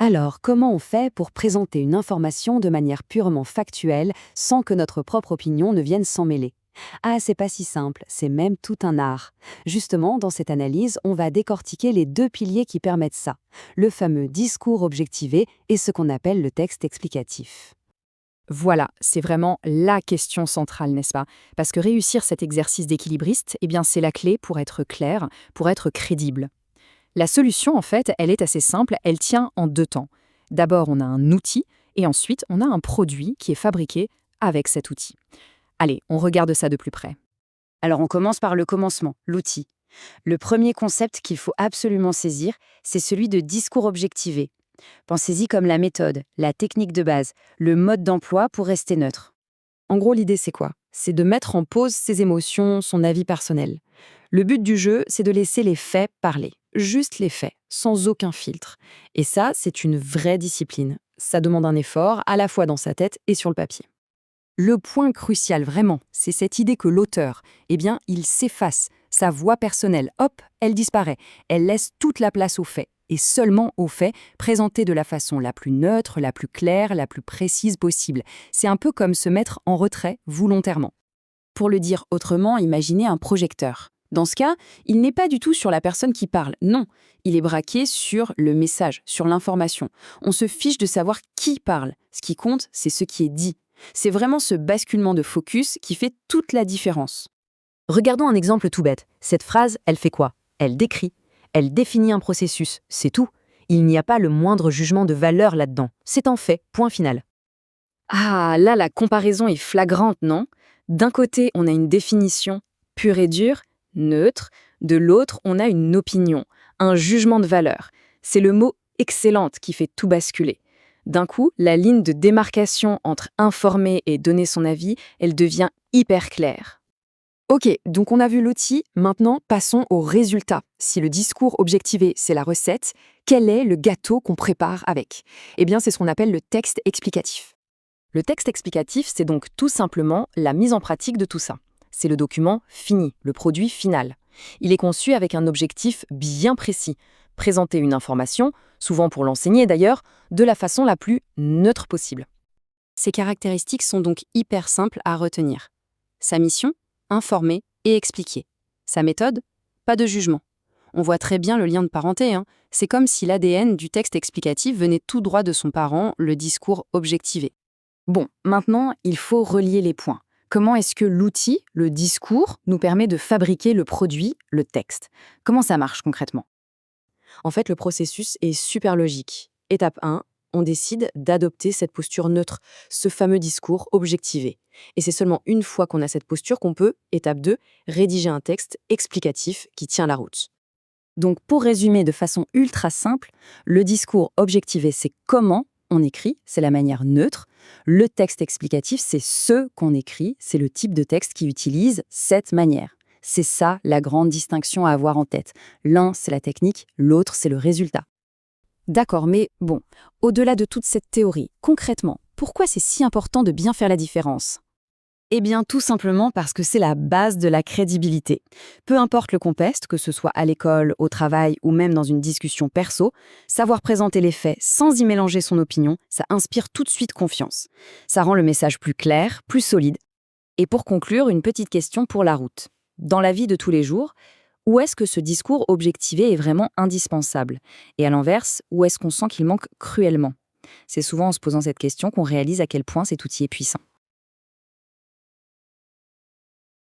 Alors, comment on fait pour présenter une information de manière purement factuelle sans que notre propre opinion ne vienne s'en mêler? Ah, c'est pas si simple, c'est même tout un art. Justement, dans cette analyse, on va décortiquer les deux piliers qui permettent ça, le fameux discours objectivé et ce qu'on appelle le texte explicatif. Voilà, c'est vraiment la question centrale, n'est-ce pas? Parce que réussir cet exercice d'équilibriste, eh bien, c'est la clé pour être clair, pour être crédible. La solution, en fait, elle est assez simple, elle tient en deux temps. D'abord, on a un outil, et ensuite, on a un produit qui est fabriqué avec cet outil. Allez, on regarde ça de plus près. Alors on commence par le commencement, l'outil. Le premier concept qu'il faut absolument saisir, c'est celui de discours objectivé. Pensez-y comme la méthode, la technique de base, le mode d'emploi pour rester neutre. En gros, l'idée, c'est quoi? C'est de mettre en pause ses émotions, son avis personnel. Le but du jeu, c'est de laisser les faits parler. Juste les faits, sans aucun filtre. Et ça, c'est une vraie discipline. Ça demande un effort, à la fois dans sa tête et sur le papier. Le point crucial, vraiment, c'est cette idée que l'auteur, eh bien, il s'efface. Sa voix personnelle, hop, elle disparaît. Elle laisse toute la place aux faits. Et seulement aux faits, présentés de la façon la plus neutre, la plus claire, la plus précise possible. C'est un peu comme se mettre en retrait volontairement. Pour le dire autrement, imaginez un projecteur. Dans ce cas, il n'est pas du tout sur la personne qui parle, non. Il est braqué sur le message, sur l'information. On se fiche de savoir qui parle. Ce qui compte, c'est ce qui est dit. C'est vraiment ce basculement de focus qui fait toute la différence. Regardons un exemple tout bête. Cette phrase, elle fait quoi? Elle décrit. Elle définit un processus, c'est tout. Il n'y a pas le moindre jugement de valeur là-dedans. C'est un fait, point final. Ah, là, la comparaison est flagrante, non? D'un côté, on a une définition pure et dure, neutre. De l'autre, on a une opinion, un jugement de valeur. C'est le mot « excellente » qui fait tout basculer. D'un coup, la ligne de démarcation entre informer et donner son avis, elle devient hyper claire. Ok, donc on a vu l'outil, maintenant passons au résultat. Si le discours objectivé, c'est la recette, quel est le gâteau qu'on prépare avec? Eh bien, c'est ce qu'on appelle le texte explicatif. Le texte explicatif, c'est donc tout simplement la mise en pratique de tout ça. C'est le document fini, le produit final. Il est conçu avec un objectif bien précis, présenter une information, souvent pour l'enseigner d'ailleurs, de la façon la plus neutre possible. Ces caractéristiques sont donc hyper simples à retenir. Sa mission? Informer et expliquer. Sa méthode? Pas de jugement. On voit très bien le lien de parenté, hein. C'est comme si l'ADN du texte explicatif venait tout droit de son parent, le discours objectivé. Bon, maintenant, il faut relier les points. Comment est-ce que l'outil, le discours, nous permet de fabriquer le produit, le texte? Comment ça marche concrètement? En fait, le processus est super logique. Étape 1, on décide d'adopter cette posture neutre, ce fameux discours objectivé. Et c'est seulement une fois qu'on a cette posture qu'on peut, étape 2, rédiger un texte explicatif qui tient la route. Donc pour résumer de façon ultra simple, le discours objectivé, c'est comment on écrit, c'est la manière neutre. Le texte explicatif, c'est ce qu'on écrit, c'est le type de texte qui utilise cette manière. C'est ça la grande distinction à avoir en tête. L'un, c'est la technique, l'autre, c'est le résultat. D'accord, mais bon, au-delà de toute cette théorie, concrètement, pourquoi c'est si important de bien faire la différence? Eh bien, tout simplement parce que c'est la base de la crédibilité. Peu importe le contexte, que ce soit à l'école, au travail ou même dans une discussion perso, savoir présenter les faits sans y mélanger son opinion, ça inspire tout de suite confiance. Ça rend le message plus clair, plus solide. Et pour conclure, une petite question pour la route. Dans la vie de tous les jours, où est-ce que ce discours objectivé est vraiment indispensable? Et à l'inverse, où est-ce qu'on sent qu'il manque cruellement? C'est souvent en se posant cette question qu'on réalise à quel point cet outil est puissant.